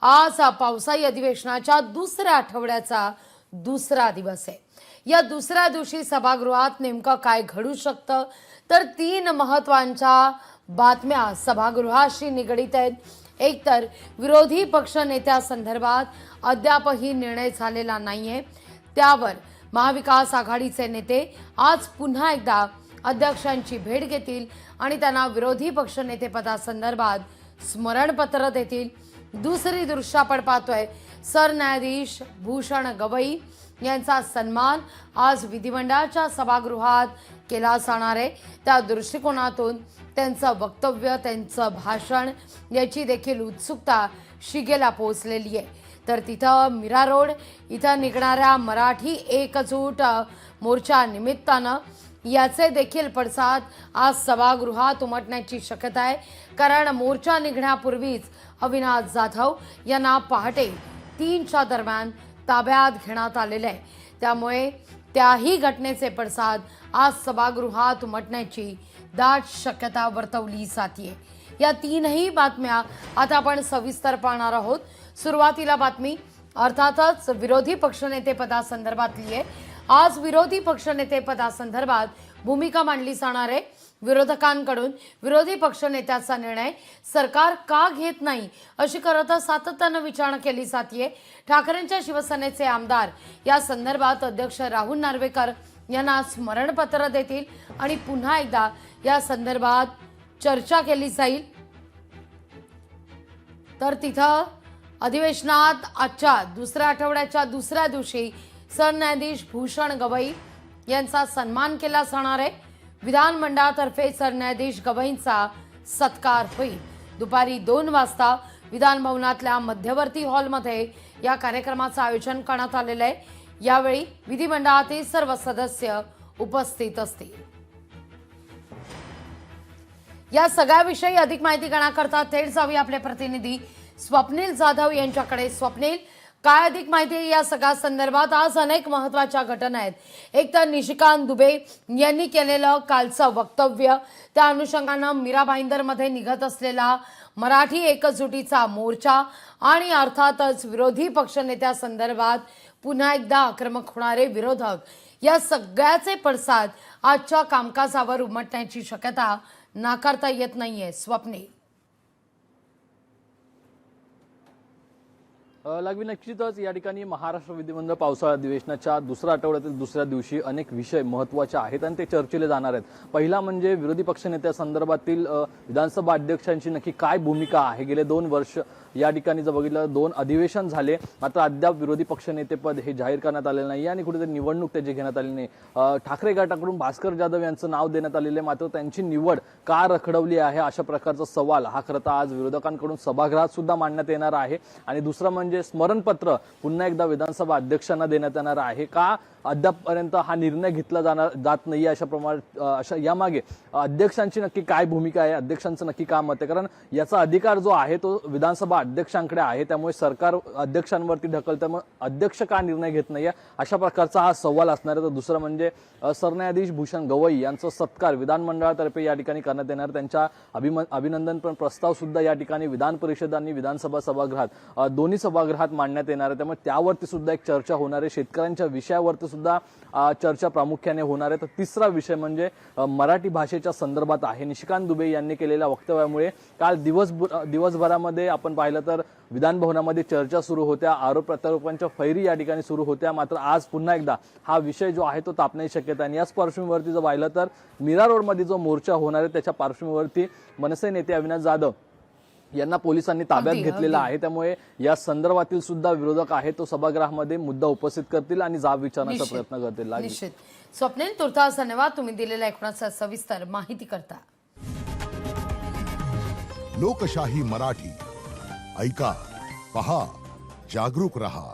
आज पावसाळी अधिवेशनाच्या दुसऱ्या आठवड्याचा दुसरा दिवस आहे। या दुसऱ्या दिवशी सभागृहात नेमकं काय घडू शकतं, तर 3 महत्त्वाच्या बातम्या सभागृहाशी निगडित आहेत। एक तर विरोधी पक्ष नेत्यासंदर्भात अद्यापही निर्णय झालेला नाहीये, त्यावर महाविकास आघाडीचे नेते आज पुन्हा एकदा अध्यक्षांची भेट घेतील आणि त्यांना विरोधी पक्षनेतेपदासंदर्भात स्मरणपत्र देतील। दुसरी दृश्य आपण पाहतोय, सरन्यायाधीश भूषण गवई यांचा सन्मान आज विधिमंडळाच्या सभागृहात केला जाणार आहे। त्या दृष्टिकोनातून त्यांचं वक्तव्य, त्यांचं भाषण याची देखील उत्सुकता शिगेला पोहोचलेली आहे। तर तिथं मीरा रोड इथं निघणाऱ्या मराठी एकजूट मोर्चा निमित्तानं याचे देखील पडसाद आज सभागृहात उमटण्याची शक्यता आहे, कारण मोर्चा निघण्यापूर्वीच अविनाश जाधव यांना पहाटे 3च्या दरम्यान ताब्यात घेण्यात आलेले आहे। त्यामुळे त्याही घटनेचे पडसाद आज सभागृहात उमटण्याची दाट शक्यता वर्तवली जाते। या 3ही बातम्या आता आपण सविस्तर पाहणार आहोत। सुरुवातीला बातमी अर्थातच विरोधी पक्षनेते पदासंदर्भातली आहे। आज विरोधी पक्षनेते पदासंदर्भात भूमिका मांडली जाणार आहे। विरोधकांकडून विरोधी पक्षनेत्याचा निर्णय सरकार का घेत नाही अशी करत सातत्यानं विचारणा केली जाते। ठाकरेंच्या शिवसेनेचे आमदार या संदर्भात अध्यक्ष राहुल नार्वेकर यांना स्मरणपत्र देतील आणि पुन्हा एकदा या संदर्भात चर्चा केली जाईल। तर तिथं अधिवेशनात आजच्या दुसऱ्या आठवड्याच्या दुसऱ्या दिवशी सरन्यायाधीश भूषण गवई यांचा सन्मान केला जाणार आहे। विधानमंडळातर्फे सरन्यायाधीश गवईंचा सत्कार होईल। दुपारी 2 वाजता विधान भवनातल्या मध्यवर्ती हॉलमध्ये या कार्यक्रमाचं आयोजन करण्यात आलेलं आहे। यावेळी विधिमंडळातील सर्व सदस्य उपस्थित असतील। या सगळ्याविषयी अधिक माहिती करण्याकरता थेट जाऊया आपले प्रतिनिधी स्वप्नील जाधव यांच्याकडे। स्वप्नील, काय अधिक माहिती आहे या सगळ्या संदर्भात? आज अनेक महत्त्वाच्या घटना आहेत। एक तर निशिकांत दुबे यांनी केलेलं कालचं वक्तव्य, त्या अनुषंगानं मीरा भाईंदरमध्ये निघत असलेला मराठी एकजुटीचा मोर्चा आणि अर्थातच विरोधी पक्षनेत्यासंदर्भात पुन्हा एकदा आक्रमक होणारे विरोधक, या सगळ्याचे पडसाद आजच्या कामकाजावर उमटण्याची शक्यता नाकारता येत नाहीये। स्वप्नील, लागवी नक्कीच या ठिकाणी महाराष्ट्र विधिमंडळ पावसाळी अधिवेशनाच्या दुसऱ्या आठवड्यातील दुसऱ्या दिवशी अनेक विषय महत्त्वाचे आहेत आणि ते चर्चेले जाणार आहेत। पहिला म्हणजे विरोधी पक्षनेत्यासंदर्भातील विधानसभा अध्यक्षांची नक्की काय भूमिका आहे। गेले 2 वर्ष या ठिकाणी जर बघितलं 2 अधिवेशन झाले, मात्र अद्याप विरोधी पक्षनेतेपद हे जाहीर करण्यात आलेलं नाही आणि कुठेतरी निवडणूक त्याची घेण्यात आली नाही। ठाकरे गटाकडून भास्कर जाधव यांचं नाव देण्यात आलेलं आहे, मात्र त्यांची निवड का रखडवली आहे अशा प्रकारचा सवाल हा खरं तर आज विरोधकांकडून सभागृहात सुद्धा मांडण्यात येणार आहे। आणि दुसरं म्हणजे स्मरणपत्र पुन्हा एकदा विधानसभा अध्यक्षांना देण्यात येणार आहे का अद्यापपर्यंत हा निर्णय घेतला जात नाही अशा अशा यामागे अध्यक्षांची नक्की काय भूमिका आहे, अध्यक्षांचं नक्की काय मत आहे, कारण याचा अधिकार जो आहे तो विधानसभा अध्यक्षांकडे आहे। त्यामुळे सरकार अध्यक्षांवरती ढकलतं, त्यामुळे अध्यक्ष का निर्णय घेत नाहीये अशा प्रकारचा हा सवाल असणार आहे। तर दुसरं म्हणजे सरन्यायाधीश भूषण गवई यांचा सत्कार विधानमंडळातर्फे या ठिकाणी करण्यात येणार। त्यांच्या अभिनंदन प्रस्ताव सुद्धा या ठिकाणी विधान परिषद आणि विधानसभा सभागृहात दोन्ही सभागृहात मांडण्यात येणार आहे। त्यामुळे त्यावरती सुद्धा एक चर्चा होणार आहे। शेतकऱ्यांच्या विषयावरती सुद्धा चर्चा प्रामुख्याने होणार आहे। तर तिसरा विषय म्हणजे मराठी भाषेच्या संदर्भात आहे। निशिकांत दुबे यांनी केलेल्या वक्तव्यामुळे काल दिवसभरामध्ये आपण पाहिलं तर विधान भवनामध्ये चर्चा सुरू होत्या, आरोप प्रत्यारोपांच्या फैरी या ठिकाणी सुरू होत्या, मात्र आज पुन्हा एकदा हा विषय जो आहे तो तापण्याची शक्यता आहे। याच पार्श्वभूमीवरती जर पाहिलं तर मीरा रोडमध्ये जो मोर्चा होणार आहे त्याच्या पार्श्वभूमीवरती मनसे नेते अविनाश जाधव यांना पोलिसांनी ताब्यात घेतलेला आहे। त्यामुळे या संदर्भातील सुद्धा विरोधक आहे तो सभागृहामध्ये मुद्दा उपस्थित करतील आणि जाब विचारण्याचा प्रयत्न करतील। निश्चित स्वप्नील, तुर्तास धन्यवाद तुम्ही दिलेल्या एकूणच सविस्तर माहिती करता। लोकशाही मराठी ऐका, पहा, जागरूक रहा।